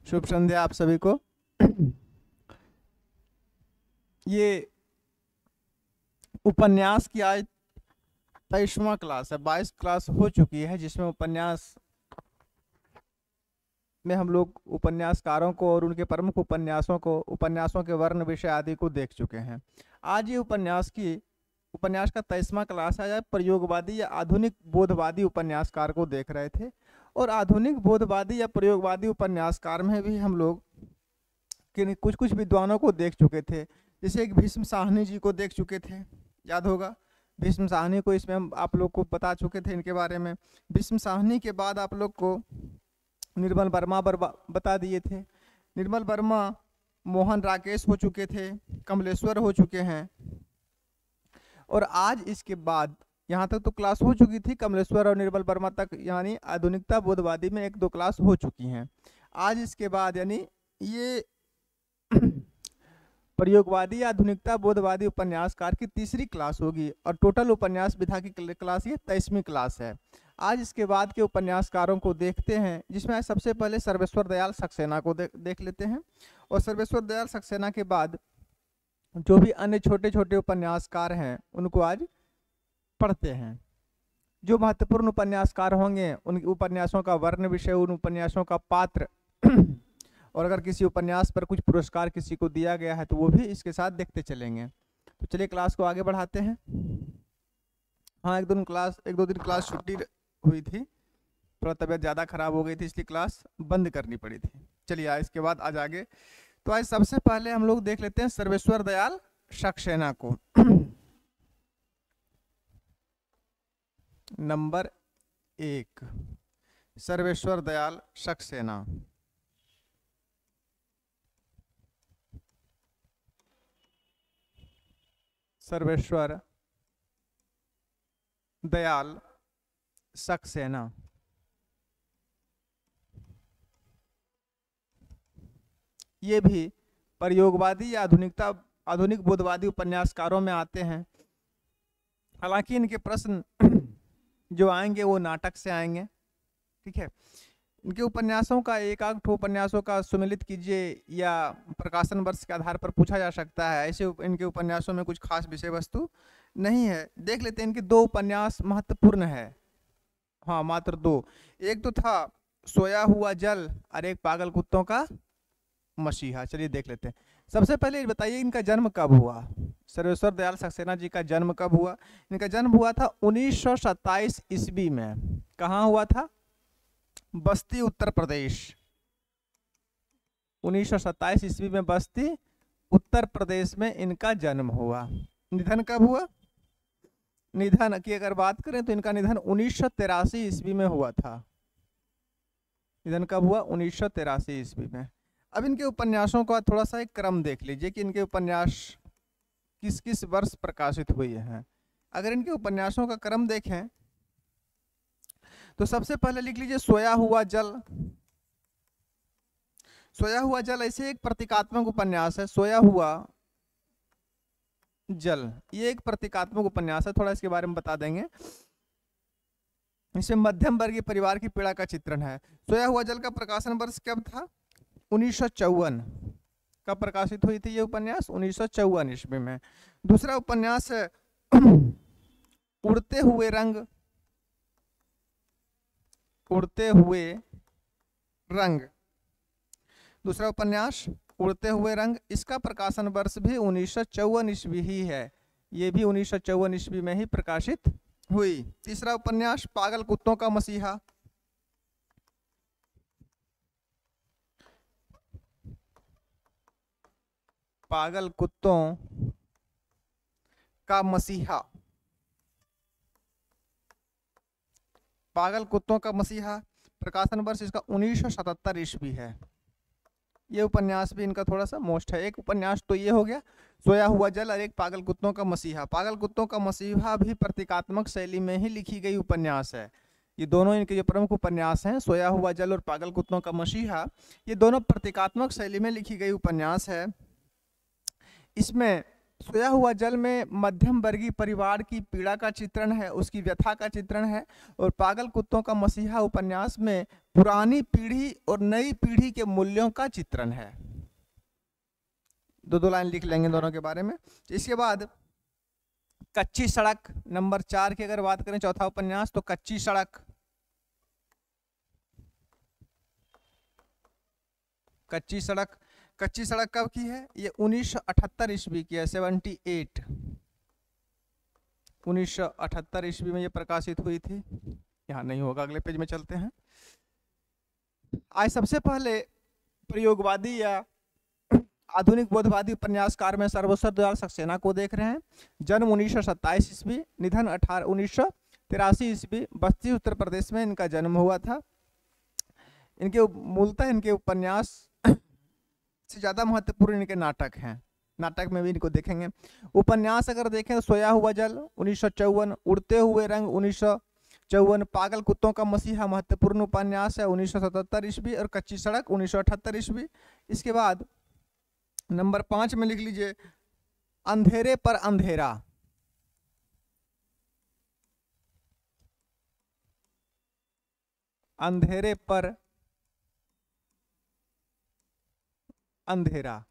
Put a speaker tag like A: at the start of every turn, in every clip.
A: शुभ संध्या आप सभी को। ये उपन्यास की आज 23वां क्लास है। 22 क्लास हो चुकी है जिसमें उपन्यास में हम लोग उपन्यासकारों को और उनके प्रमुख उपन्यासों के वर्ण विषय आदि को देख चुके हैं। आज ये उपन्यास का 23वां क्लास है। प्रयोगवादी या आधुनिक बोधवादी उपन्यासकार को देख रहे थे और आधुनिक बोधवादी या प्रयोगवादी उपन्यासकार में भी हम लोग कुछ कुछ विद्वानों को देख चुके थे। जैसे एक भीष्म साहनी जी को देख चुके थे, याद होगा। भीष्म साहनी को इसमें हम आप लोग को बता चुके थे इनके बारे में। भीष्म साहनी के बाद आप लोग को निर्मल वर्मा बता दिए थे। निर्मल वर्मा मोहन राकेश हो चुके थे, कमलेश्वर हो चुके हैं। और आज इसके बाद यहाँ तक तो क्लास हो चुकी थी, कमलेश्वर और निर्मल वर्मा तक, यानी आधुनिकता बोधवादी में 1-2 क्लास हो चुकी हैं। आज इसके बाद यानी ये प्रयोगवादी आधुनिकता बोधवादी उपन्यासकार की तीसरी क्लास होगी और टोटल उपन्यास विधा की क्लास ये 23वीं क्लास है। आज इसके बाद के उपन्यासकारों को देखते हैं, जिसमें सबसे पहले सर्वेश्वर दयाल सक्सेना को देख लेते हैं। और सर्वेश्वर दयाल सक्सेना के बाद जो भी अन्य छोटे छोटे उपन्यासकार हैं उनको आज पढ़ते हैं। जो महत्वपूर्ण उपन्यासकार होंगे उन उपन्यासों का वर्ण विषय, उन उपन्यासों का पात्र और अगर किसी उपन्यास पर कुछ पुरस्कार किसी को दिया गया है तो वो भी इसके साथ देखते चलेंगे। तो चलिए क्लास को आगे बढ़ाते हैं। हाँ, एक दो दिन क्लास छुट्टी हुई थी, थोड़ा तबीयत ज़्यादा खराब हो गई थी इसलिए क्लास बंद करनी पड़ी थी। चलिए इसके बाद आज आगे। तो आज सबसे पहले हम लोग देख लेते हैं सर्वेश्वर दयाल सक्सेना को। नंबर 1 सर्वेश्वर दयाल सक्सेना। सर्वेश्वर दयाल सक्सेना ये भी प्रयोगवादी या आधुनिक बोधवादी उपन्यासकारों में आते हैं। हालांकि इनके प्रश्न जो आएंगे वो नाटक से आएंगे, ठीक है। इनके उपन्यासों का एक आध उपन्यासों का सुमेलित कीजिए या प्रकाशन वर्ष के आधार पर पूछा जा सकता है। ऐसे इनके उपन्यासों में कुछ खास विषय वस्तु नहीं है। देख लेते हैं इनके 2 उपन्यास महत्वपूर्ण है। हाँ, मात्र 2। एक तो था सोया हुआ जल और एक पागल कुत्तों का मसीहा। चलिए देख लेते हैं। सबसे पहले बताइए इनका जन्म कब हुआ। सर्वेश्वर दयाल सक्सेना जी का जन्म कब हुआ। इनका जन्म हुआ था 1927 ईस्वी में। कहाँ हुआ था? बस्ती, उत्तर प्रदेश। 1927 ईस्वी में बस्ती, उत्तर प्रदेश में इनका जन्म हुआ। निधन कब हुआ? निधन की अगर बात करें तो इनका निधन 1983 ईस्वी में हुआ था। निधन कब हुआ? 1983 ईस्वी में। अब इनके उपन्यासों का थोड़ा सा एक क्रम देख लीजिए कि इनके उपन्यास किस किस वर्ष प्रकाशित हुए हैं। अगर इनके उपन्यासों का क्रम देखें तो सबसे पहले लिख लीजिए सोया हुआ जल। सोया हुआ जल ऐसे एक प्रतीकात्मक उपन्यास है। सोया हुआ जल ये एक प्रतीकात्मक उपन्यास है, थोड़ा इसके बारे में बता देंगे। इसमें मध्यम वर्गीय परिवार की पीड़ा का चित्रण है। सोया हुआ जल का प्रकाशन वर्ष कब था? 1954। कब प्रकाशित हुई थी ये उपन्यास? 1954 ईस्वी में। दूसरा उपन्यास है उड़ते हुए रंग। उड़ते हुए रंग, दूसरा उपन्यास उड़ते हुए रंग। इसका प्रकाशन वर्ष भी 1954 ईस्वी ही है। ये भी 1954 ईस्वी में ही प्रकाशित हुई। तीसरा उपन्यास पागल कुत्तों का मसीहा। पागल कुत्तों का मसीहा। पागल कुत्तों का मसीहा प्रकाशन वर्ष इसका 1977 ईस्वी है। ये उपन्यास भी इनका थोड़ा सा मोस्ट है। एक उपन्यास तो ये हो गया सोया हुआ जल और एक पागल कुत्तों का मसीहा। पागल कुत्तों का मसीहा भी प्रतीकात्मक शैली में ही लिखी गई उपन्यास है। ये दोनों इनके जो प्रमुख उपन्यास हैं, सोया हुआ जल और पागल कुत्तों का मसीहा, ये दोनों प्रतीकात्मक शैली में लिखी गई उपन्यास है। इसमें सोया हुआ जल में मध्यम वर्गीय परिवार की पीड़ा का चित्रण है, उसकी व्यथा का चित्रण है। और पागल कुत्तों का मसीहा उपन्यास में पुरानी पीढ़ी और नई पीढ़ी के मूल्यों का चित्रण है। दो लाइन लिख लेंगे दोनों के बारे में। इसके बाद कच्ची सड़क नंबर 4 की अगर बात करें, चौथा उपन्यास, तो कच्ची सड़क। कच्ची सड़क कब की है? ये 1978 ईस्वी की है, 78। 1978 ईस्वी में ये प्रकाशित हुई थी। यहाँ नहीं होगा, अगले पेज में चलते हैं। आज सबसे पहले प्रयोगवादी या आधुनिक बोधवादी उपन्यासकार में सर्वोत्तम दयाल सक्सेना को देख रहे हैं। जन्म 1927 ईस्वी, निधन 1983 ईस्वी। बस्ती उत्तर प्रदेश में इनका जन्म हुआ था। इनके मूलतः इनके उपन्यास से ज्यादा महत्वपूर्ण इनके नाटक हैं। नाटक में भी इनको देखेंगे। उपन्यास अगर देखें तो सोया हुआ जल 1954, उड़ते हुए रंग 1954, पागल कुत्तों का मसीहा महत्वपूर्ण उपन्यास है 1977 ईस्वी, और कच्ची सड़क 1978 ईस्वी। इसके बाद नंबर 5 में लिख लीजिए अंधेरे पर अंधेरा। अंधेरे पर अंधेरा।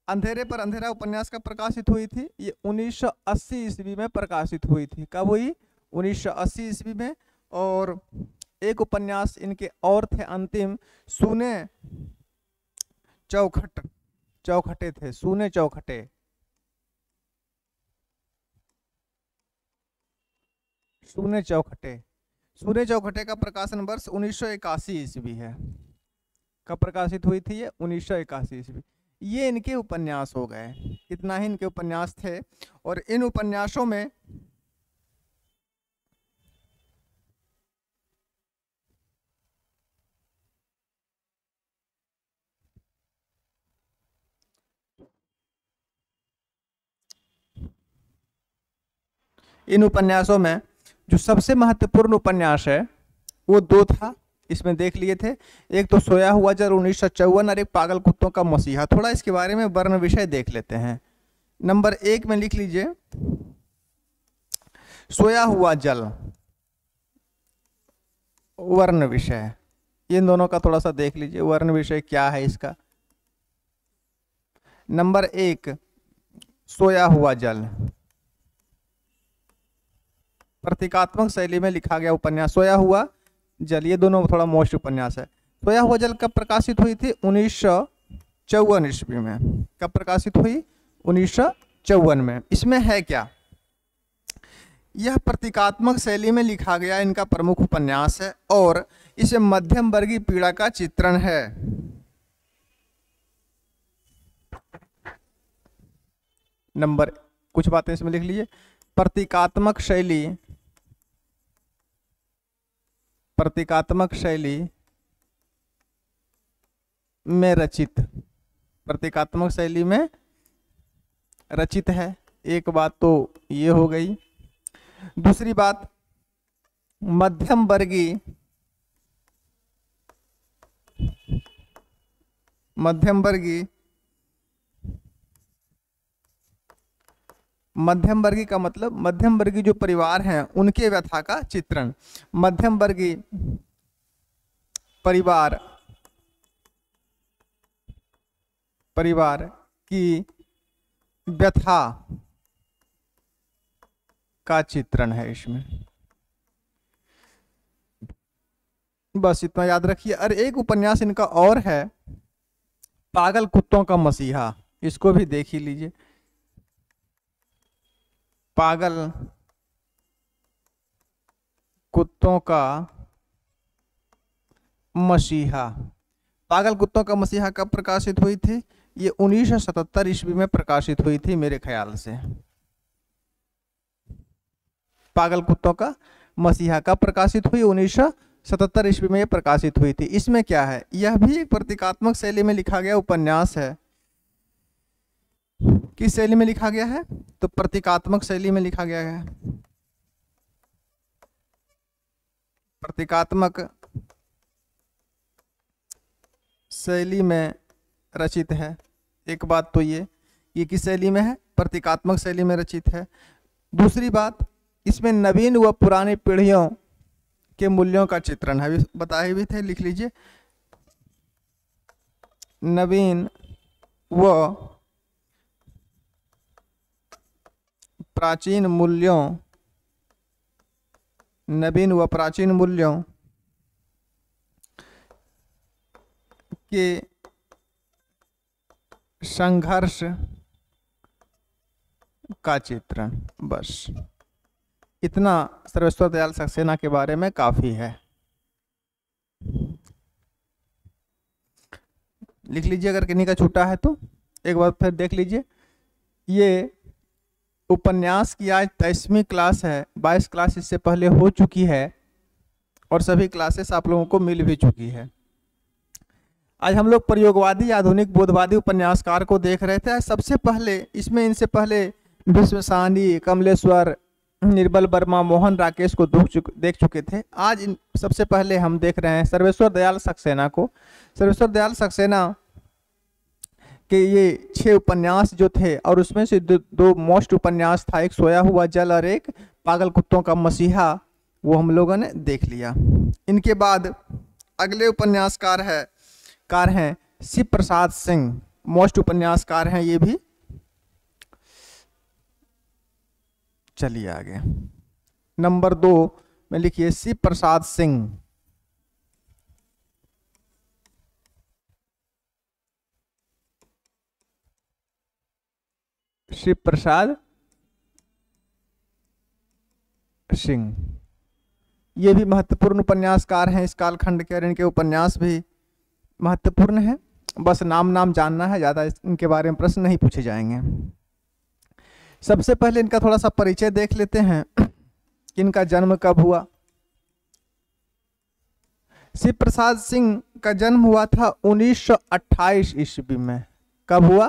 A: अंधेरे पर अंधेरा उपन्यास का प्रकाशित हुई थी, ये 1980 ईस्वी में प्रकाशित हुई थी। कब हुई? 1980 ईस्वी में। और एक उपन्यास इनके और थे अंतिम, सूने चौखटे थे, सूने चौखटे। सूने चौखटे का प्रकाशन वर्ष 1981 ईस्वी है। कब प्रकाशित हुई थी ये? 1981 ईस्वी। ये इनके उपन्यास हो गए। इतना ही इनके उपन्यास थे। और इन उपन्यासों में जो सबसे महत्वपूर्ण उपन्यास है वो 2 था, इसमें देख लिए थे। एक तो सोया हुआ जल 1954 और एक पागल कुत्तों का मसीहा। थोड़ा इसके बारे में वर्ण विषय देख लेते हैं। नंबर 1 में लिख लीजिए सोया हुआ जल, वर्ण विषय। इन दोनों का थोड़ा सा देख लीजिए, वर्ण विषय क्या है इसका। नंबर 1 सोया हुआ जल प्रतीकात्मक शैली में लिखा गया उपन्यास। सोया हुआ जल, ये दोनों थोड़ा मोस्ट उपन्यास है। सोया हुआ जल कब प्रकाशित हुई थी? 1954 ईस्वी में। कब प्रकाशित हुई? 1954 में। इसमें है क्या? यह प्रतीकात्मक शैली में लिखा गया इनका प्रमुख उपन्यास है और इसे मध्यम वर्गीय पीड़ा का चित्रण है। नंबर कुछ बातें इसमें लिख लीजिए। प्रतीकात्मक शैली में रचित है। एक बात तो ये हो गई। दूसरी बात, मध्यम वर्गीय का मतलब मध्यम वर्गीय जो परिवार हैं उनके व्यथा का चित्रण। मध्यम वर्गीय परिवार की व्यथा का चित्रण है इसमें। बस इतना याद रखिए। और एक उपन्यास इनका और है पागल कुत्तों का मसीहा, इसको भी देख ही लीजिए। पागल कुत्तों का मसीहा। पागल कुत्तों का मसीहा कब प्रकाशित हुई थी? ये 1977 ईस्वी में प्रकाशित हुई थी मेरे ख्याल से। पागल कुत्तों का मसीहा कब प्रकाशित हुई? 1977 ईस्वी में ये प्रकाशित हुई थी। इसमें क्या है? यह भी एक प्रतीकात्मक शैली में लिखा गया उपन्यास है। किस शैली में लिखा गया है? तो प्रतीकात्मक शैली में लिखा गया है। प्रतीकात्मक शैली में रचित है। एक बात तो ये ये किस शैली में है? प्रतीकात्मक शैली में रचित है। दूसरी बात, इसमें नवीन व पुरानी पीढ़ियों के मूल्यों का चित्रण है, बताए भी थे, लिख लीजिए। नवीन व प्राचीन मूल्यों, नवीन व प्राचीन मूल्यों के संघर्ष का चित्रण। बस इतना सर्वेश्वर दयाल सक्सेना के बारे में काफी है। लिख लीजिए अगर किन्हीं का छूटा है तो एक बार फिर देख लीजिए। ये उपन्यास की आज 23वीं क्लास है, 22 क्लास इससे पहले हो चुकी है और सभी क्लासेस आप लोगों को मिल भी चुकी है। आज हम लोग प्रयोगवादी आधुनिक बोधवादी उपन्यासकार को देख रहे थे। सबसे पहले इसमें इनसे पहले विश्व साहनी, कमलेश्वर, निर्बल वर्मा, मोहन राकेश को देख चुके थे। आज सबसे पहले हम देख रहे हैं सर्वेश्वर दयाल सक्सेना को। सर्वेश्वर दयाल सक्सेना के ये 6 उपन्यास जो थे और उसमें से दो मोस्ट उपन्यास था, एक सोया हुआ जल और एक पागल कुत्तों का मसीहा, वो हम लोगों ने देख लिया। इनके बाद अगले उपन्यासकार हैं शिव प्रसाद सिंह, मोस्ट उपन्यासकार हैं ये भी। चलिए आगे, नंबर 2 में लिखिए शिव प्रसाद सिंह। शिव प्रसाद सिंह ये भी महत्वपूर्ण उपन्यासकार हैं इस कालखंड के, और इनके उपन्यास भी महत्वपूर्ण है। बस नाम जानना है, ज़्यादा इनके बारे में प्रश्न नहीं पूछे जाएंगे। सबसे पहले इनका थोड़ा सा परिचय देख लेते हैं कि इनका जन्म कब हुआ। शिव प्रसाद सिंह का जन्म हुआ था 1928 ईस्वी में। कब हुआ?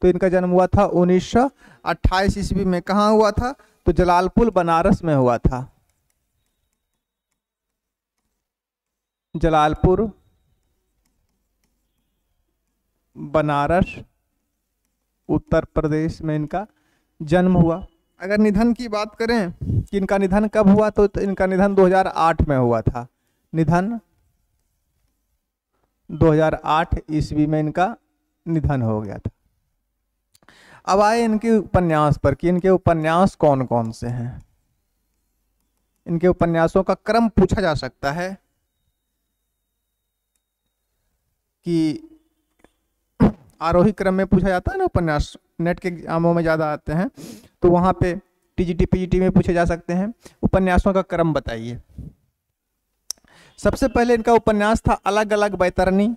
A: तो इनका जन्म हुआ था 1928 ईस्वी में। कहाँ हुआ था? तो जलालपुर बनारस में हुआ था। जलालपुर बनारस उत्तर प्रदेश में इनका जन्म हुआ। अगर निधन की बात करें कि इनका निधन कब हुआ, तो इनका निधन 2008 में हुआ था। निधन 2008 ईस्वी में इनका निधन हो गया था। अब आए इनके उपन्यास पर कि इनके उपन्यास कौन कौन से हैं। इनके उपन्यासों का क्रम पूछा जा सकता है कि आरोही क्रम में पूछा जाता है ना उपन्यास, नेट के एग्जामों में ज़्यादा आते हैं, तो वहाँ पे टीजीटी पीजीटी में पूछे जा सकते हैं। उपन्यासों का क्रम बताइए। सबसे पहले इनका उपन्यास था अलग अलग बैतरनी।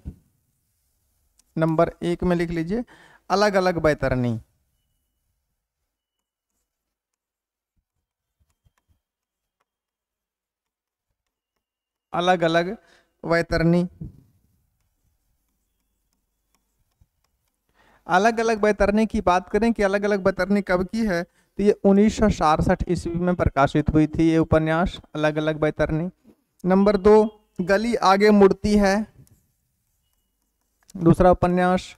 A: नंबर 1 में लिख लीजिए अलग अलग बैतरनी। अलग अलग बैतरनी। अलग अलग बैतरनी की बात करें कि अलग अलग बैतरनी कब की है, तो ये 1966 ईस्वी में प्रकाशित हुई थी ये उपन्यास अलग अलग बैतरनी। नंबर 2 गली आगे मुड़ती है, दूसरा उपन्यास।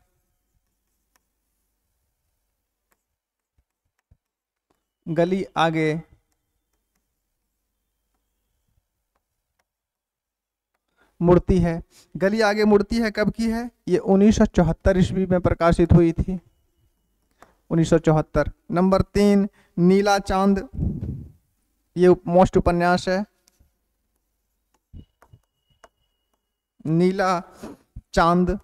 A: गली आगे मुड़ती है। गली आगे मुड़ती है कब की है? ये 1974 ईस्वी में प्रकाशित हुई थी, 1974। नंबर 3 नीला चांद, ये मोस्ट उपन्यास है। नीला चांद,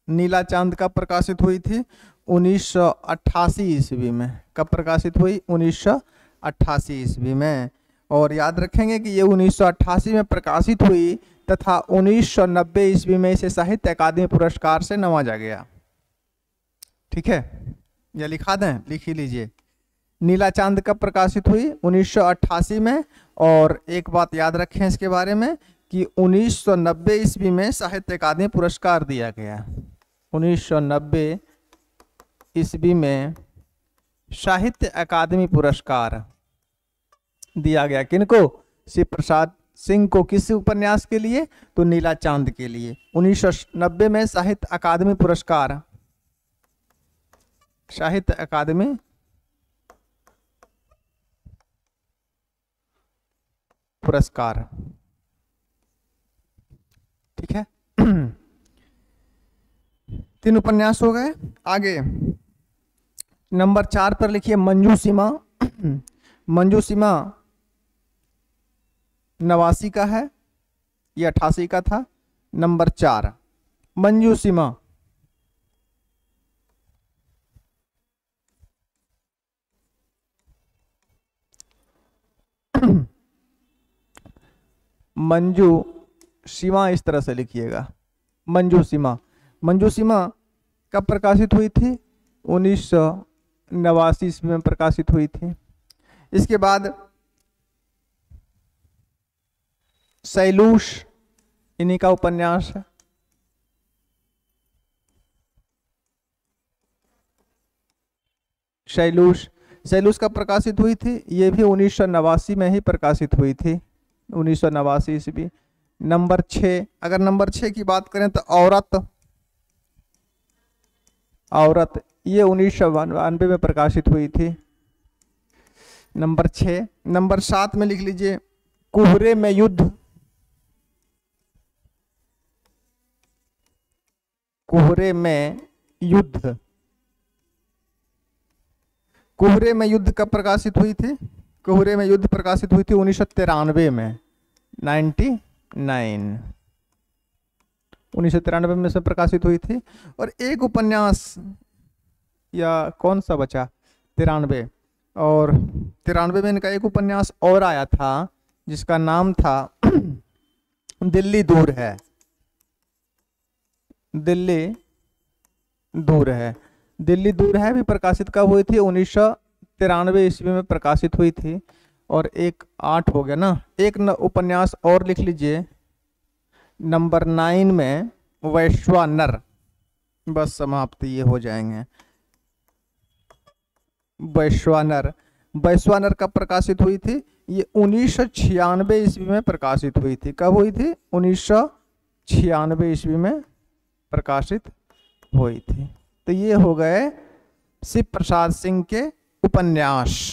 A: नीला चांद कब प्रकाशित हुई थी? 1988 ईस्वी में। कब प्रकाशित हुई? 1988 ईस्वी में। और याद रखेंगे कि ये 1988 में प्रकाशित हुई तथा 1990 ईस्वी में इसे साहित्य अकादमी पुरस्कार से नवाजा गया। ठीक है, या लिखा दें, लिख ही लीजिए। नीला चांद कब प्रकाशित हुई? 1988 में। और एक बात याद रखें इसके बारे में कि 1990 ईस्वी में साहित्य अकादमी पुरस्कार दिया गया। 1990 ईस्वी में साहित्य अकादमी पुरस्कार दिया गया। किनको? शिव प्रसाद सिंह को। किस उपन्यास के लिए? तो नीला चांद के लिए। 1990 में साहित्य अकादमी पुरस्कार साहित्य अकादमी पुरस्कार। ठीक है। 3 उपन्यास हो गए। आगे नंबर 4 पर लिखिए मंजूसीमा। मंजूसीमा 89 का है, ये 88 का था। नंबर 4 मंजूसीमा। मंजू सीमा इस तरह से लिखिएगा, मंजू सीमा। मंजू सीमा कब प्रकाशित हुई थी? 1989 ईस्वी में प्रकाशित हुई थी। इसके बाद शैलूष, इन्हीं का उपन्यास है। शैलूष, शैलूष कब प्रकाशित हुई थी? ये भी 1989 में ही प्रकाशित हुई थी, 1989 ईस्वी। नंबर 6, अगर नंबर 6 की बात करें तो औरत, औरत ये 1992 में प्रकाशित हुई थी। नंबर 6। नंबर 7 में लिख लीजिए कुहरे में युद्ध। कुहरे में युद्ध। कुहरे में युद्ध कब प्रकाशित हुई थी? कुहरे में युद्ध प्रकाशित हुई थी 1993 में, 1993 में से प्रकाशित हुई थी। और एक उपन्यास, या कौन सा बचा, 93, और 93 में इनका एक उपन्यास और आया था जिसका नाम था दिल्ली दूर है। दिल्ली दूर है। दिल्ली दूर है भी प्रकाशित कब हुई थी? 1993 ईस्वी में प्रकाशित हुई थी। और एक 8 हो गया ना। एक उपन्यास और लिख लीजिए नंबर 9 में वैश्वानर। बस समाप्त ये हो जाएंगे। वैश्वानर, वैश्वानर कब प्रकाशित हुई थी? ये 1996 ईस्वी में प्रकाशित हुई थी। कब हुई थी? 1996 ईस्वी में प्रकाशित हुई थी। तो ये हो गए शिव प्रसाद सिंह के उपन्यास।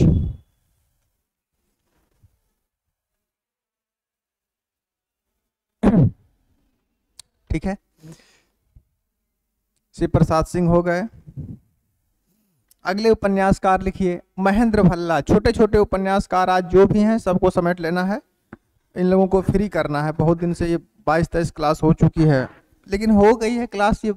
A: ठीक है, शिव प्रसाद सिंह हो गए। अगले उपन्यासकार लिखिए महेंद्र भल्ला। छोटे छोटे उपन्यासकार आज जो भी हैं सबको समेट लेना है, इन लोगों को फ्री करना है। बहुत दिन से ये 22-23 क्लास हो चुकी है, लेकिन हो गई है क्लास, ये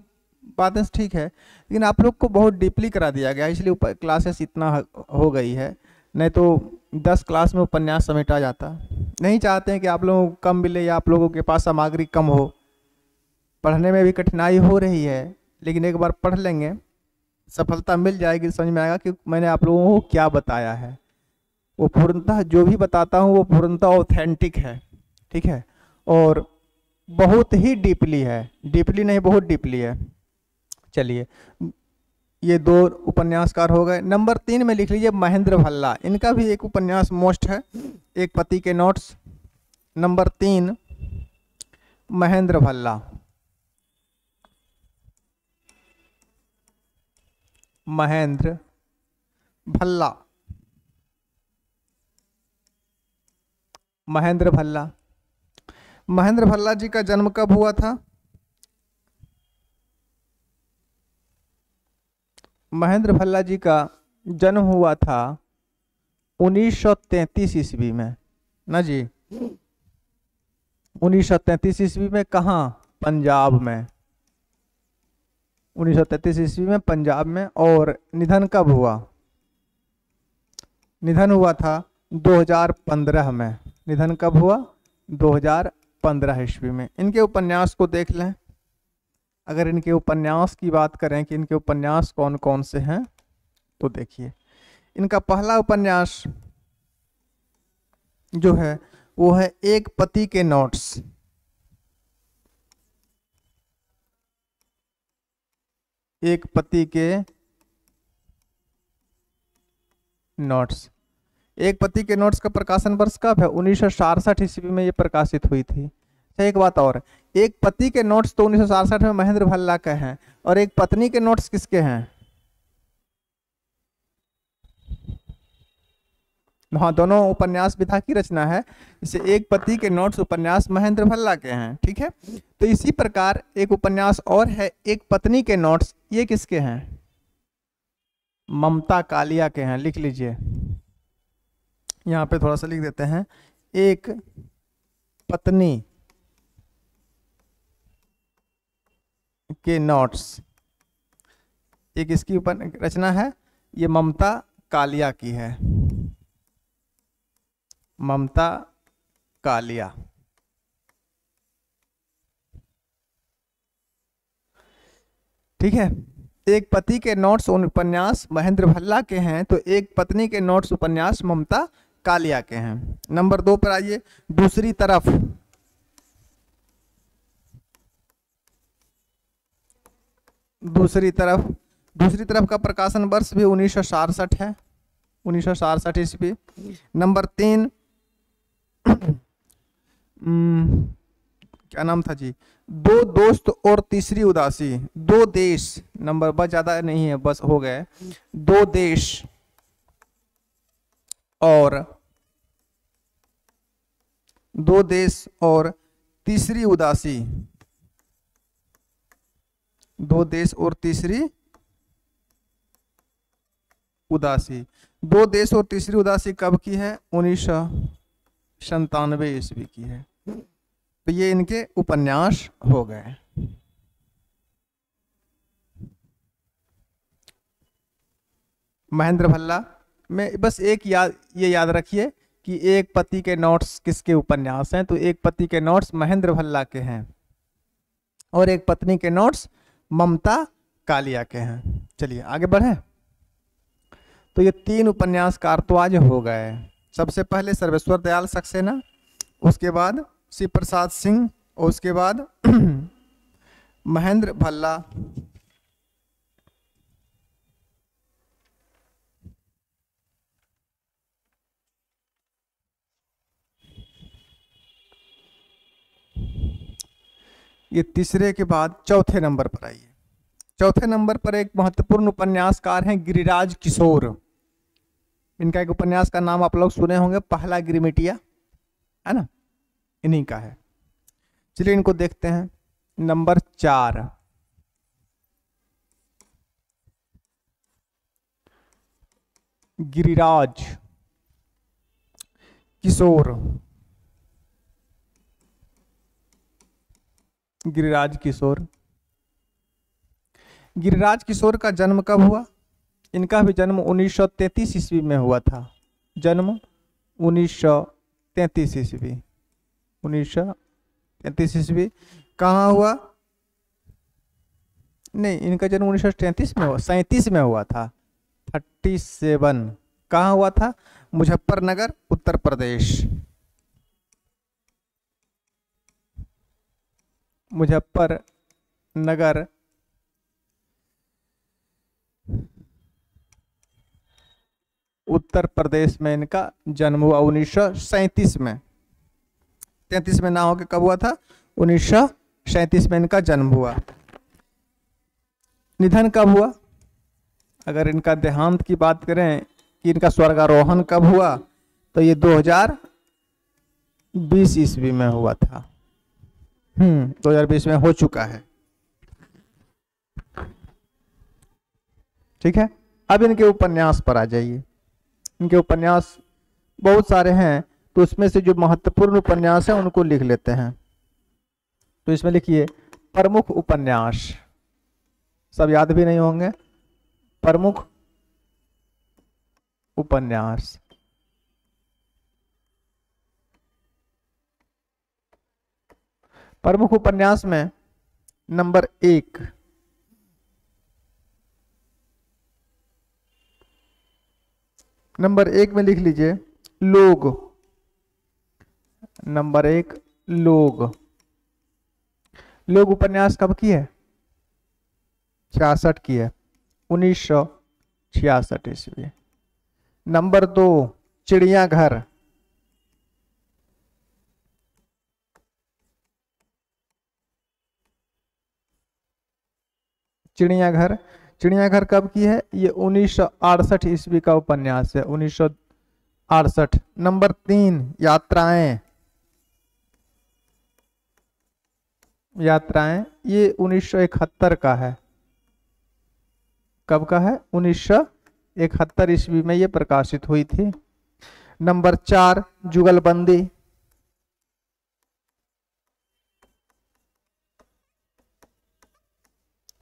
A: बातें ठीक है, लेकिन आप लोग को बहुत डीपली करा दिया गया, इसलिए क्लासेस इतना हो गई है। नहीं तो 10 क्लास में उपन्यास समेटा जाता। नहीं चाहते हैं कि आप लोगों को कम मिले या आप लोगों के पास सामग्री कम हो। पढ़ने में भी कठिनाई हो रही है, लेकिन एक बार पढ़ लेंगे सफलता मिल जाएगी, समझ में आएगा कि मैंने आप लोगों को क्या बताया है। वो पूर्णतः जो भी बताता हूँ वो पूर्णतः ऑथेंटिक है। ठीक है, और बहुत ही डीपली है, डीपली नहीं बहुत डीपली है। चलिए, ये 2 उपन्यासकार हो गए। नंबर 3 में लिख लीजिए महेंद्र भल्ला। इनका भी एक उपन्यास मोस्ट है, एक पति के नोट्स। नंबर 3 महेंद्र भल्ला। महेंद्र भल्ला, महेंद्र भल्ला। महेंद्र भल्ला जी का जन्म कब हुआ था? महेंद्र भल्ला जी का जन्म हुआ था 1933 ईस्वी में ना जी। 1933 ईस्वी में कहाँ? पंजाब में। 1933 ईस्वी में पंजाब में। और निधन कब हुआ? निधन हुआ था 2015 में। निधन कब हुआ? 2015 ईस्वी में। इनके उपन्यास को देख लें। अगर इनके उपन्यास की बात करें कि इनके उपन्यास कौन कौन से हैं, तो देखिए इनका पहला उपन्यास जो है वो है एक पति के नोट्स। एक पति के नोट्स। एक पति के नोट्स का प्रकाशन वर्ष कब है? 1967 ईस्वी में ये प्रकाशित हुई थी। अच्छा, एक बात और, एक पति के नोट्स तो 1967 में महेंद्र भल्ला के हैं, और एक पत्नी के नोट्स किसके हैं? हाँ, दोनों उपन्यास विधा की रचना है। इसे एक पति के नोट्स उपन्यास महेंद्र भल्ला के हैं। ठीक है, तो इसी प्रकार एक उपन्यास और है एक पत्नी के नोट्स। ये किसके हैं? ममता कालिया के हैं। लिख लीजिए, यहाँ पे थोड़ा सा लिख देते हैं। एक पत्नी के नोट्स, एक इसकी रचना है, ये ममता कालिया की है। ममता कालिया। ठीक है, एक पति के नोट्स उपन्यास महेंद्र भल्ला के हैं, तो एक पत्नी के नोट्स उपन्यास ममता कालिया के हैं। नंबर 2 पर आइए। दूसरी तरफ, दूसरी तरफ का प्रकाशन वर्ष भी 1967 है, 1967 ईस्वी। नंबर 3 क्या नाम था जी? दो दोस्त और तीसरी उदासी। दो देश, नंबर बस ज्यादा नहीं है, बस हो गए। दो देश और तीसरी उदासी। दो देश और तीसरी उदासी। दो देश और तीसरी उदासी कब की है? 1997 ईस्वी की है। तो ये इनके उपन्यास हो गए। महेंद्र भल्ला में बस एक ये याद रखिए कि एक पति के नोट्स किसके उपन्यास हैं, तो एक पति के नोट्स महेंद्र भल्ला के हैं और एक पत्नी के नोट्स ममता कालिया के हैं। चलिए आगे बढ़े। तो ये 3 उपन्यासकार तो आज हो गए। सबसे पहले सर्वेश्वर दयाल सक्सेना, उसके बाद शिव प्रसाद सिंह और उसके बाद महेंद्र भल्ला। ये तीसरे के बाद चौथे नंबर पर आइए। चौथे नंबर पर एक महत्वपूर्ण उपन्यासकार हैं गिरिराज किशोर। इनका एक उपन्यास का नाम आप लोग सुने होंगे, पहला गिरिमिटिया, है ना, इन्हीं का है। चलिए इनको देखते हैं। नंबर 4 गिरिराज किशोर। गिरिराज किशोर। गिरिराज किशोर का जन्म कब हुआ? इनका भी जन्म 1933 ईस्वी में हुआ था। जन्म 1933 ईस्वी। 1933 ईस्वी। कहाँ हुआ? नहीं, इनका जन्म 1933 में हुआ, 37 में हुआ था। 37 कहाँ हुआ था? मुजफ्फरनगर, उत्तर प्रदेश। मुजफ्फरनगर उत्तर प्रदेश में इनका जन्म हुआ 1937 में। 33 में ना होकर कब हुआ था? 1937 में इनका जन्म हुआ। निधन कब हुआ? अगर इनका देहांत की बात करें कि इनका स्वर्गारोहण कब हुआ, तो ये 2020 ईस्वी में हुआ था। 2020 में हो चुका है। ठीक है, अब इनके उपन्यास पर आ जाइए। इनके उपन्यास बहुत सारे हैं, तो उसमें से जो महत्वपूर्ण उपन्यास है उनको लिख लेते हैं। तो इसमें लिखिए प्रमुख उपन्यास। सब याद भी नहीं होंगे। प्रमुख उपन्यास। प्रमुख उपन्यास में नंबर 1 में लिख लीजिए लोग। नंबर 1 लोग। लोग उपन्यास कब की है? 66 की है, 1966 ईस्वी। नंबर 2 चिड़ियाघर। चिड़ियाघर। चिड़ियाघर कब की है? ये 1968 ईस्वी का उपन्यास है, 68। नंबर 3 यात्राएं, यात्राएं ये 1971 का है। कब का है? 1971 ईस्वी में ये प्रकाशित हुई थी। नंबर 4 जुगलबंदी,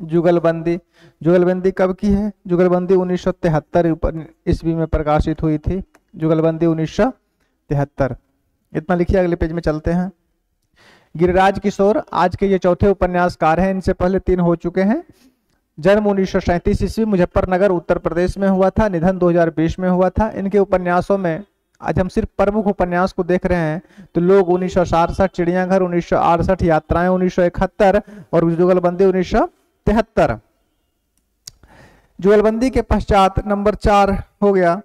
A: जुगलबंदी, जुगलबंदी कब की है? जुगलबंदी 1973 ईस्वी में प्रकाशित हुई थी। जुगलबंदी 1973। इतना लिखिए, अगले पेज में चलते हैं। गिरिराज किशोर आज के ये चौथे उपन्यासकार हैं। इनसे पहले 3 हो चुके हैं। जन्म 1937 ईस्वी मुजफ्फरनगर उत्तर प्रदेश में हुआ था। निधन 2020 में हुआ था। इनके उपन्यासों में आज हम सिर्फ प्रमुख उपन्यास को देख रहे हैं तो लोग 1967, चिड़ियाघर 1968, यात्राएं 1971 और जुगलबंदी 1973। जुगलबंदी के पश्चात नंबर 4 हो गया।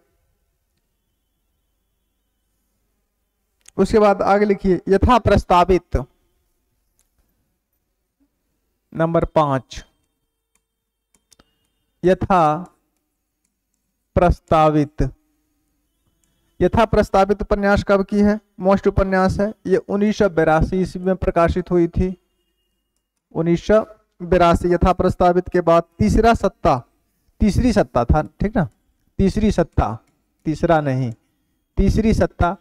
A: उसके बाद आगे लिखिए यथा प्रस्तावित। नंबर 5 यथा प्रस्तावित। यथा प्रस्तावित उपन्यास कब की है? मोस्ट उपन्यास है। ये 1982 ईस्वी में प्रकाशित हुई थी। 1982। यथा प्रस्तावित के बाद तीसरा सत्ता, तीसरी सत्ता था, ठीक ना? तीसरी सत्ता, तीसरा नहीं, तीसरी सत्ता,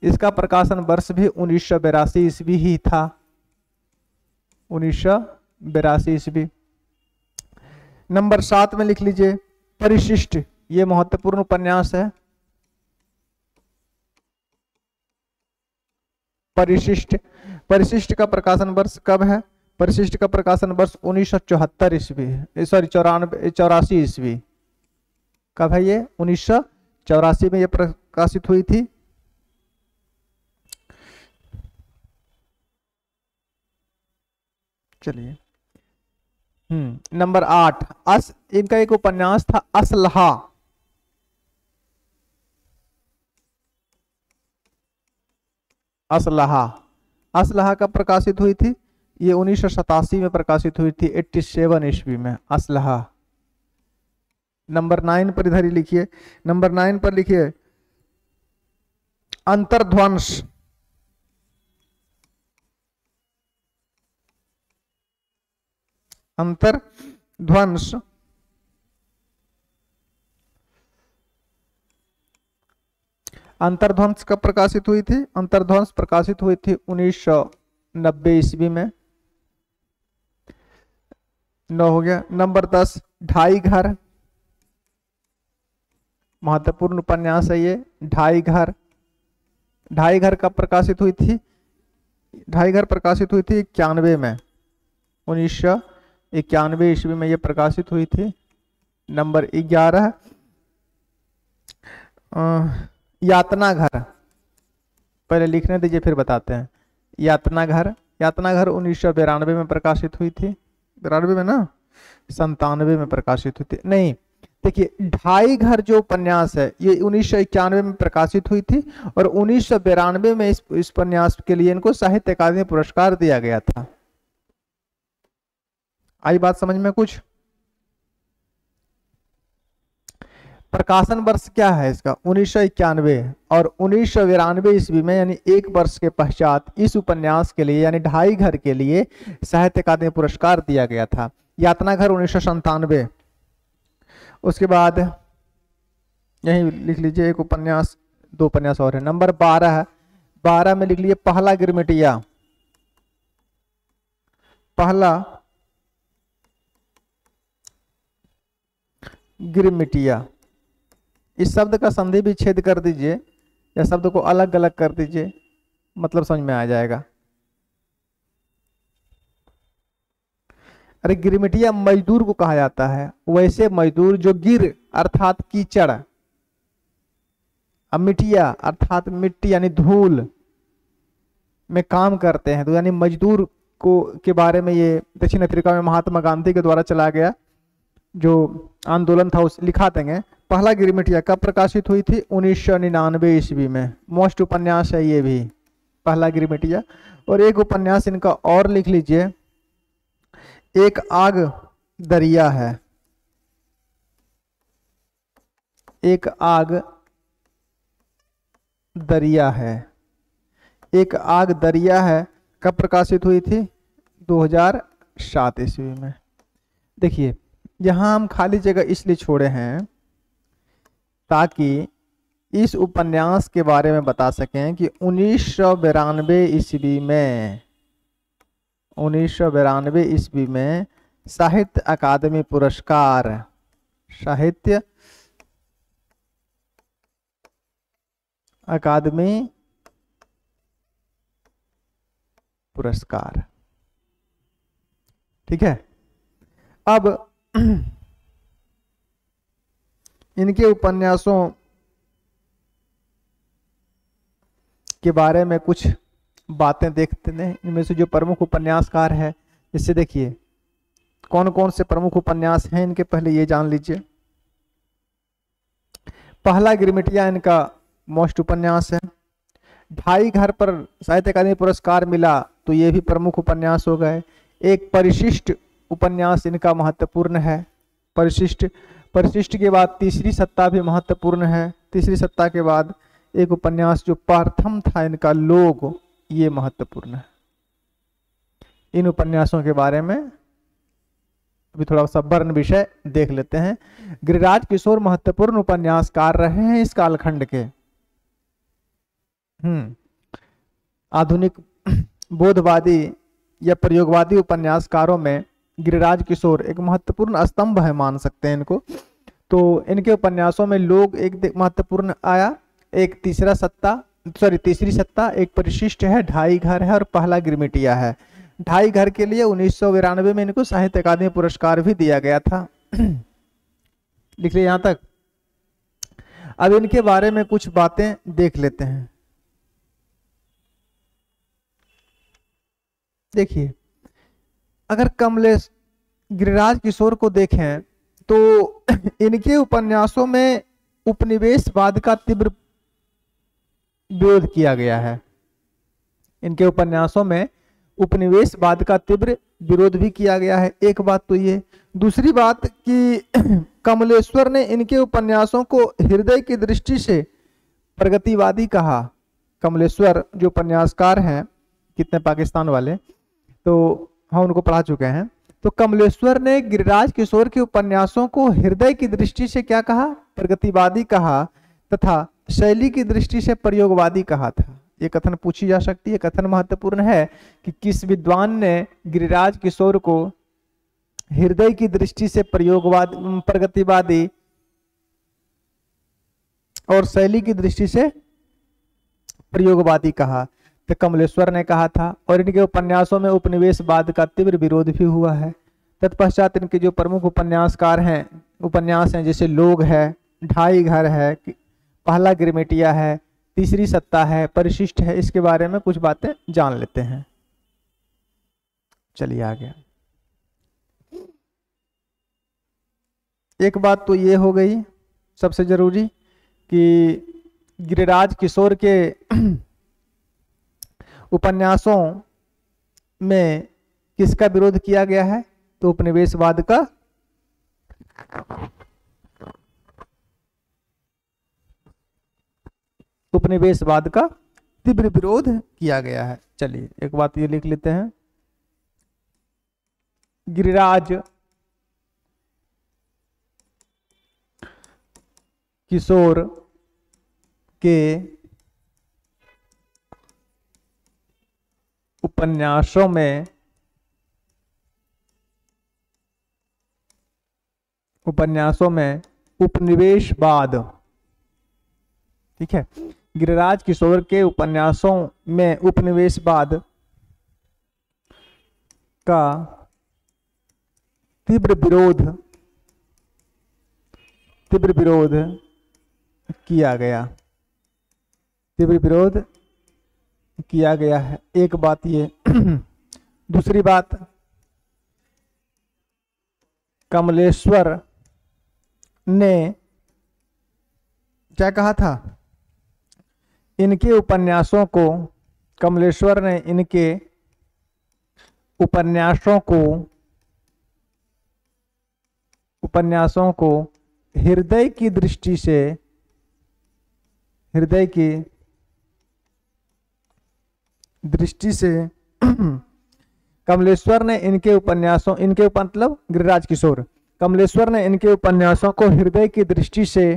A: इसका प्रकाशन वर्ष भी 1982 ईस्वी ही था। 1982 ईस्वी। नंबर 7 में लिख लीजिए परिशिष्ट। ये महत्वपूर्ण उपन्यास है। परिशिष्ट, परिशिष्ट का प्रकाशन वर्ष कब है? परिशिष्ट का प्रकाशन वर्ष 1974 ईस्वी है, सॉरी 84 ईस्वी। कब है ये? 1984 में ये प्रकाशित हुई थी। चलिए नंबर 8 इनका एक उपन्यास था असलहा। असलहा, असलहा कब प्रकाशित हुई थी? ये 1987 में प्रकाशित हुई थी, 87 ईस्वी में असलहा। नंबर 9 पर इधर ही लिखिए, नंबर 9 पर लिखिए अंतर्ध्वंस। अंतर्ध्वंस अंतर्ध्वंस कब प्रकाशित हुई थी? अंतर्ध्वंस प्रकाशित हुई थी 1990 ईस्वी में। 9 हो गया। नंबर 10 ढाई घर। महत्वपूर्ण उपन्यास है ये ढाई घर। ढाई घर कब प्रकाशित हुई थी? ढाई घर प्रकाशित हुई थी 91 में, 1991 ईस्वी में ये प्रकाशित हुई थी। नंबर 11 यातना घर। पहले लिखने दीजिए फिर बताते हैं। यातना घर, यातना घर 1992 में प्रकाशित हुई थी। 92 में ना, 97 में प्रकाशित हुई थी। नहीं, देखिए ढाई घर जो उपन्यास है ये 1991 में प्रकाशित हुई थी और 1992 में इस उपन्यास के लिए इनको साहित्य अकादमी पुरस्कार दिया गया था। आई बात समझ में कुछ? प्रकाशन वर्ष क्या है इसका? 1991 और 1992 ईस्वी में, यानी एक वर्ष के पश्चात इस उपन्यास के लिए यानी ढाई घर के लिए साहित्य अकादमी पुरस्कार दिया गया था। यातना घर 1997। उसके बाद यही लिख लीजिए एक उपन्यास, 2 उपन्यास और है। नंबर 12 है, 12 में लिख लीजिए पहला गिरमिटिया। पहला गिरमिटिया। इस शब्द का संधि भी छेद कर दीजिए या शब्द को अलग अलग कर दीजिए, मतलब समझ में आ जाएगा। अरे गिरमिटिया मजदूर को कहा जाता है, वैसे मजदूर जो गिर अर्थात कीचड़, मिटिया अर्थात मिट्टी यानी धूल में काम करते हैं, तो यानी मजदूर को के बारे में ये दक्षिण अफ्रीका में महात्मा गांधी के द्वारा चला गया जो आंदोलन था, उस लिखा देंगे। पहला गिरमिटिया कब प्रकाशित हुई थी? 1999 ईस्वी में। मोस्ट उपन्यास है ये भी, पहला गिरमिटिया। और एक उपन्यास इनका और लिख लीजिए, एक आग दरिया है। एक आग दरिया है। एक आग दरिया है कब प्रकाशित हुई थी? 2007 ईस्वी में। देखिए यहाँ हम खाली जगह इसलिए छोड़े हैं ताकि इस उपन्यास के बारे में बता सकें कि 1992 ईस्वी में 1992 ईस्वी में साहित्य अकादमी पुरस्कार, साहित्य अकादमी पुरस्कार, ठीक है। अब इनके उपन्यासों के बारे में कुछ बातें देखते हैं। इनमें से जो प्रमुख उपन्यासकार है, इससे देखिए कौन कौन से प्रमुख उपन्यास हैं इनके, पहले ये जान लीजिए। पहला गिरमिटिया इनका मोस्ट उपन्यास है। ढाई घर पर साहित्य अकादमी पुरस्कार मिला तो ये भी प्रमुख उपन्यास हो गए। एक परिशिष्ट उपन्यास इनका महत्वपूर्ण है। परिशिष्ट के बाद तीसरी सत्ता भी महत्वपूर्ण है। तीसरी सत्ता के बाद एक उपन्यास जो प्रथम था इनका, लोग, ये महत्वपूर्ण है। इन उपन्यासों के बारे में अभी थोड़ा सा वर्ण विषय देख लेते हैं। गिरिराज किशोर महत्वपूर्ण उपन्यासकार रहे हैं इस कालखंड के। आधुनिक बोधवादी या प्रयोगवादी उपन्यासकारों में गिरिराज किशोर एक महत्वपूर्ण स्तंभ है, मान सकते हैं इनको। तो इनके उपन्यासों में लोग एक महत्वपूर्ण आया, एक तीसरी सत्ता, एक परिशिष्ट है, ढाई घर है और पहला गिरमिटिया है। ढाई घर के लिए 1992 में इनको साहित्य अकादमी पुरस्कार भी दिया गया था। लिख लिया यहां तक। अब इनके बारे में कुछ बातें देख लेते हैं। देखिए अगर गिरिराज किशोर को देखें तो इनके उपन्यासों में उपनिवेशवाद का तीव्र विरोध किया गया है। इनके उपन्यासों में उपनिवेशवाद का तीव्र विरोध भी किया गया है। एक बात तो ये। दूसरी बात कि कमलेश्वर ने इनके उपन्यासों को हृदय की दृष्टि से प्रगतिवादी कहा। कमलेश्वर जो उपन्यासकार हैं, कितने पाकिस्तान वाले, तो हम उनको पढ़ा चुके हैं। तो कमलेश्वर ने गिरिराज किशोर के उपन्यासों को हृदय की दृष्टि से क्या कहा? प्रगतिवादी कहा, तथा शैली की दृष्टि से प्रयोगवादी कहा था। ये कथन पूछी जा सकती है। कथन महत्वपूर्ण है कि किस विद्वान ने गिरिराज किशोर को हृदय की दृष्टि से प्रगतिवादी और शैली की दृष्टि से प्रयोगवादी कहा? तो कमलेश्वर ने कहा था। और इनके उपन्यासों में उपनिवेशवाद का तीव्र विरोध भी हुआ है। तत्पश्चात इनके जो प्रमुख उपन्यास हैं जैसे लोग है, ढाई घर है, पहला गिरमिटिया है, तीसरी सत्ता है, परिशिष्ट है, इसके बारे में कुछ बातें जान लेते हैं। चलिए आगे। एक बात तो ये हो गई सबसे जरूरी कि गिरिराज किशोर के उपन्यासों में किसका विरोध किया गया है? तो उपनिवेशवाद का। उपनिवेशवाद का तीव्र विरोध किया गया है। चलिए एक बात ये लिख लेते हैं। गिरिराज किशोर के उपन्यासों में उपनिवेशवाद, ठीक है, गिरिराज किशोर के उपन्यासों में उपनिवेशवाद का तीव्र विरोध किया गया है। एक बात ये। दूसरी बात, कमलेश्वर ने क्या कहा था? इनके उपन्यासों को, कमलेश्वर ने इनके उपन्यासों को हृदय की दृष्टि से कमलेश्वर ने इनके उपन्यासों, इनके मतलब गिरिराज किशोर, कमलेश्वर ने इनके उपन्यासों को हृदय की दृष्टि से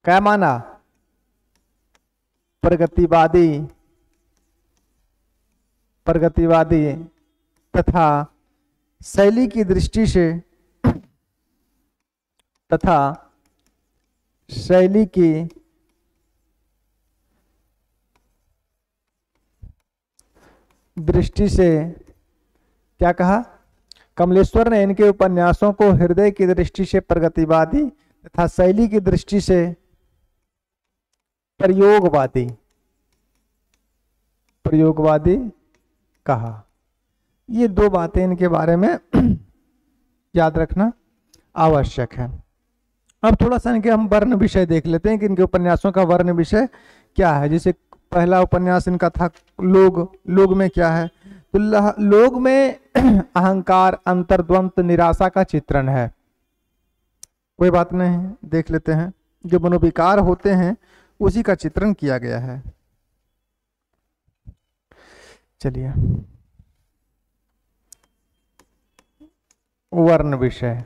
A: क्या माना? प्रगतिवादी, प्रगतिवादी तथा शैली की दृष्टि से, तथा शैली की दृष्टि से क्या कहा? कमलेश्वर ने इनके उपन्यासों को हृदय की दृष्टि से प्रगतिवादी तथा शैली की दृष्टि से प्रयोगवादी, प्रयोगवादी कहा। ये दो बातें इनके बारे में याद रखना आवश्यक है। अब थोड़ा सा इनके हम वर्ण विषय देख लेते हैं कि इनके उपन्यासों का वर्ण विषय क्या है। जैसे पहला उपन्यास इनका था लोग। लोग में क्या है? तो लोग में अहंकार, अंतर्द्वंद, निराशा का चित्रण है। कोई बात नहीं, देख लेते हैं। जो मनोविकार होते हैं उसी का चित्रण किया गया है। चलिए, वर्ण विषय।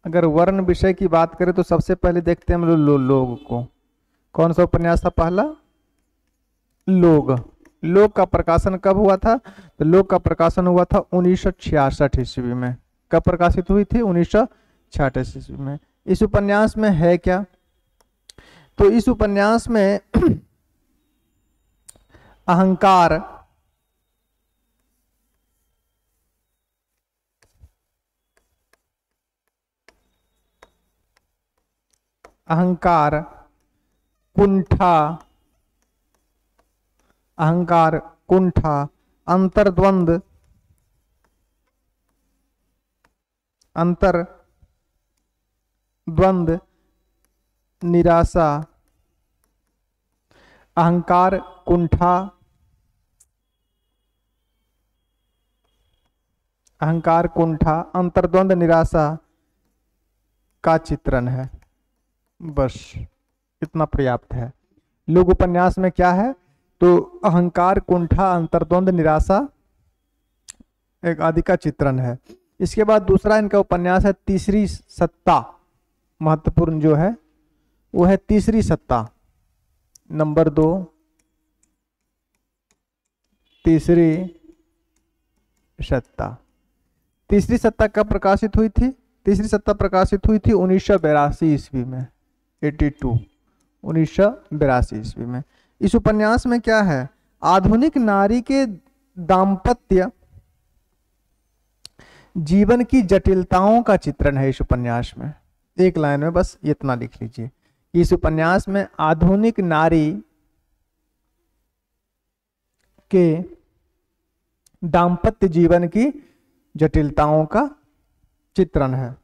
A: अगर वर्ण विषय की बात करें तो सबसे पहले देखते हैं हम लोग को। कौन सा उपन्यास था पहला? लोग। लोग का प्रकाशन कब हुआ था? तो लोग का प्रकाशन हुआ था 1966 ईस्वी में। कब प्रकाशित हुई थी? 1966 ईस्वी में। इस उपन्यास में है क्या? तो इस उपन्यास में अहंकार, अहंकार, कुंठा, अहंकार, कुंठा, अंतर्द्वंद, अंतर्द्वंद, निराशा, अहंकार, कुंठा, अहंकार, कुंठा, अंतर्द्वंद, निराशा का चित्रण है। बस इतना पर्याप्त है। लोग उपन्यास में क्या है? तो अहंकार, कुंठा, अंतर्द्वंद, निराशा एक आदि का चित्रण है। इसके बाद दूसरा इनका उपन्यास है तीसरी सत्ता। महत्वपूर्ण जो है वो है तीसरी सत्ता। नंबर 2, तीसरी सत्ता। तीसरी सत्ता कब प्रकाशित हुई थी? तीसरी सत्ता प्रकाशित हुई थी 1982 ईस्वी में। 1982 ईस्वी में। इस उपन्यास में क्या है? आधुनिक नारी के दाम्पत्य जीवन की जटिलताओं का चित्रण है इस उपन्यास में। एक लाइन में बस इतना लिख लीजिए। इस उपन्यास में आधुनिक नारी के दाम्पत्य जीवन की जटिलताओं का चित्रण है।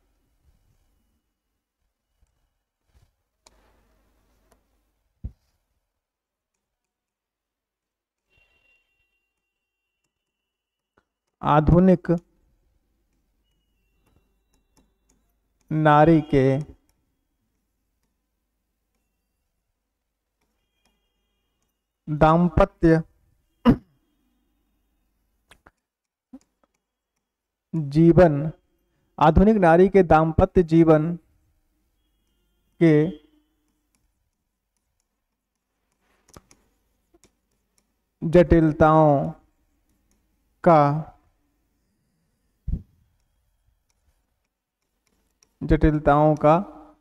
A: आधुनिक नारी के दाम्पत्य जीवन, आधुनिक नारी के दाम्पत्य जीवन के जटिलताओं का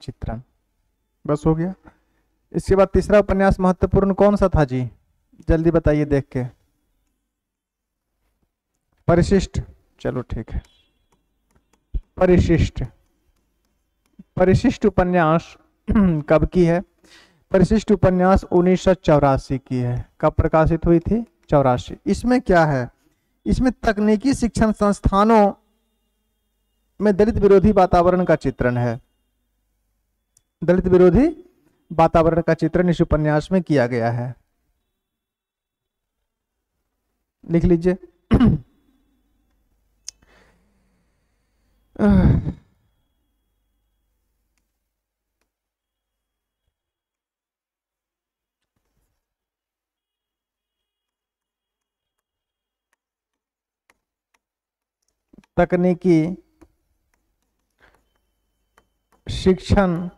A: चित्रण। बस हो गया। इसके बाद तीसरा उपन्यास महत्वपूर्ण कौन सा था जी? जल्दी बताइए देख के। परिशिष्ट। चलो ठीक है। परिशिष्ट। परिशिष्ट उपन्यास कब की है? परिशिष्ट उपन्यास 1984 की है। कब प्रकाशित हुई थी? 84। इसमें क्या है? इसमें तकनीकी शिक्षण संस्थानों में दलित विरोधी वातावरण का चित्रण है। दलित विरोधी वातावरण का चित्रण इस उपन्यास में किया गया है। लिख लीजिए। तकनीकी शिक्षण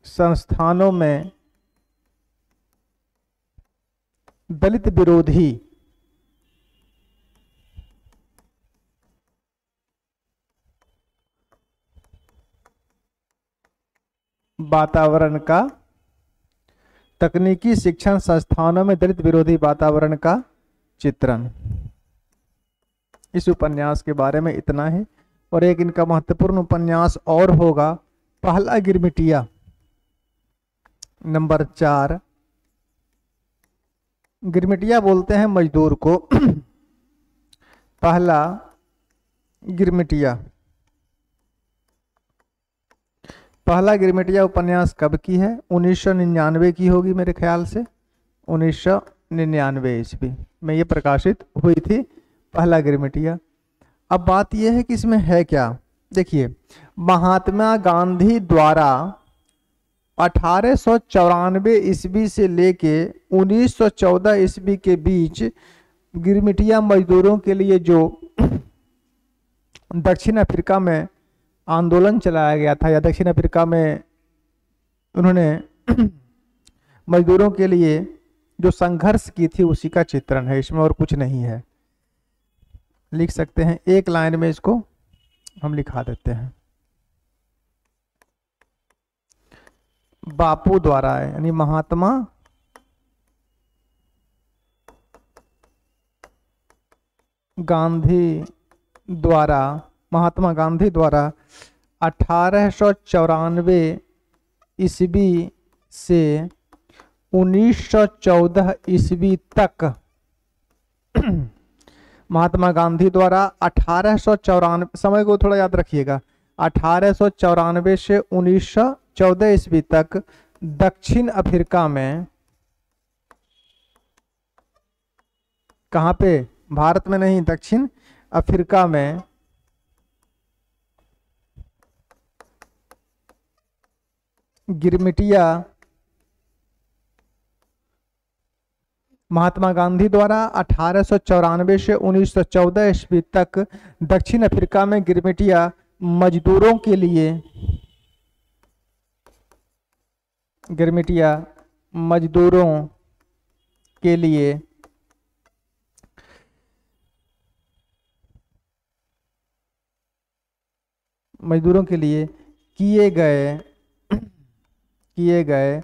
A: संस्थानों में दलित विरोधी वातावरण का, तकनीकी शिक्षण संस्थानों में दलित विरोधी वातावरण का चित्रण। इस उपन्यास के बारे में इतना है। और एक इनका महत्वपूर्ण उपन्यास और होगा, पहला गिरमिटिया, नंबर 4। गिरमिटिया बोलते हैं मजदूर को। पहला गिरमिटिया, पहला गिरमिटिया उपन्यास कब की है? 1999 की होगी मेरे ख्याल से, 1999 ईस्वी में ये प्रकाशित हुई थी, पहला गिरमिटिया। अब बात यह है कि इसमें है क्या, देखिए, महात्मा गांधी द्वारा 1894 ईस्वी से लेके 1914 ईस्वी के बीच गिरमिटिया मजदूरों के लिए जो दक्षिण अफ्रीका में आंदोलन चलाया गया था, या दक्षिण अफ्रीका में उन्होंने मजदूरों के लिए जो संघर्ष की थी, उसी का चित्रण है इसमें, और कुछ नहीं है। लिख सकते हैं एक लाइन में, इसको हम लिखा देते हैं। बापू द्वारा है, यानी महात्मा गांधी द्वारा, महात्मा गांधी द्वारा 1894 ईस्वी से 1914 ईस्वी तक महात्मा गांधी द्वारा 1894, समय को थोड़ा याद रखिएगा, 1894 से 1914 ईस्वी तक दक्षिण अफ्रीका में, कहाँ पे? भारत में नहीं, दक्षिण अफ्रीका में गिरमिटिया महात्मा गांधी द्वारा 1894 से 1914 ईस्वी तक दक्षिण अफ्रीका में गिरमिटिया मजदूरों के लिए, गिरमिटिया मजदूरों के लिए किए गए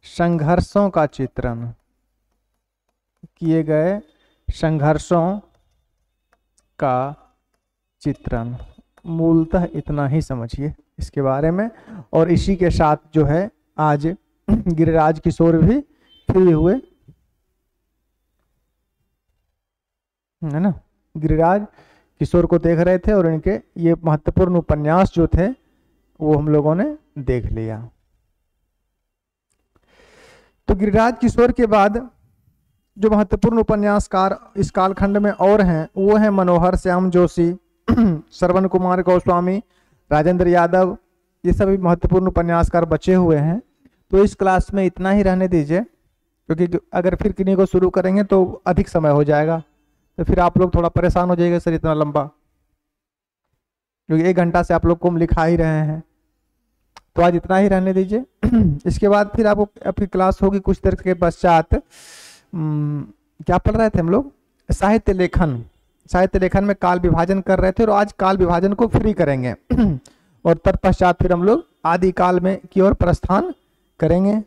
A: संघर्षों का चित्रण, किए गए संघर्षों का चित्रण। मूलतः इतना ही समझिए इसके बारे में। और इसी के साथ जो है आज गिरिराज किशोर भी फ्री हुए, है ना। गिरिराज किशोर को देख रहे थे और इनके ये महत्वपूर्ण उपन्यास जो थे वो हम लोगों ने देख लिया। तो गिरिराज किशोर के बाद जो महत्वपूर्ण उपन्यासकार इस कालखंड में और हैं वो हैं मनोहर श्याम जोशी, श्रवण कुमार गोस्वामी, राजेंद्र यादव, ये सभी महत्वपूर्ण उपन्यासकार बचे हुए हैं। तो इस क्लास में इतना ही रहने दीजिए, क्योंकि अगर फिर किन्हीं को शुरू करेंगे तो अधिक समय हो जाएगा, तो फिर आप लोग थोड़ा परेशान हो जाइएगा, सर इतना लंबा, क्योंकि 1 घंटा से आप लोग को हम लिखा ही रहे हैं। तो आज इतना ही रहने दीजिए। इसके बाद फिर आपको आपकी क्लास होगी कुछ देर के पश्चात। क्या पढ़ रहे थे हम लोग? साहित्य लेखन। साहित्य लेखन में काल विभाजन कर रहे थे और आज काल विभाजन को फ्री करेंगे। और तत्पश्चात फिर हम लोग आदिकाल में की ओर प्रस्थान करेंगे।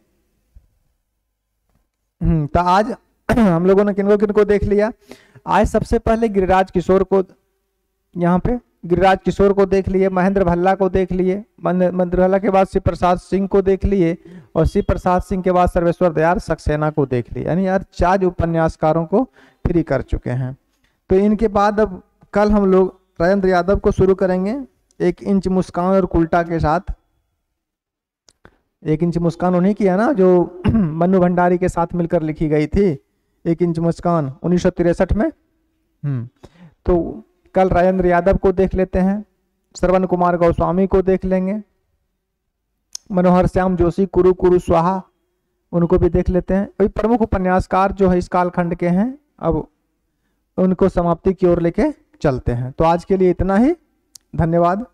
A: तो आज हम लोगों ने किनको देख लिया? आज सबसे पहले गिरिराज किशोर को, यहाँ पे गिरिराज किशोर को देख लिए, महेंद्र भल्ला को देख लिए, महेंद्र भल्ला के बाद शिव प्रसाद सिंह को देख लिए, और शिव प्रसाद सिंह के बाद सर्वेश्वर दयाल सक्सेना को देख लिए। यानी यार 4 उपन्यासकारों को फ्री कर चुके हैं। तो इनके बाद अब कल हम लोग राजेंद्र यादव को शुरू करेंगे, 1 इंच मुस्कान और कुल्टा के साथ। 1 इंच मुस्कान उन्हीं की है ना, जो मन्नू भंडारी के साथ मिलकर लिखी गई थी, 1 इंच मुस्कान 1963 में। तो कल राजेंद्र यादव को देख लेते हैं, श्रवण कुमार गोस्वामी को देख लेंगे, मनोहर श्याम जोशी, कुरु कुरु स्वाहा, उनको भी देख लेते हैं। अभी प्रमुख उपन्यासकार जो है इस कालखंड के हैं। अब उनको समाप्ति की ओर लेके चलते हैं। तो आज के लिए इतना ही, धन्यवाद।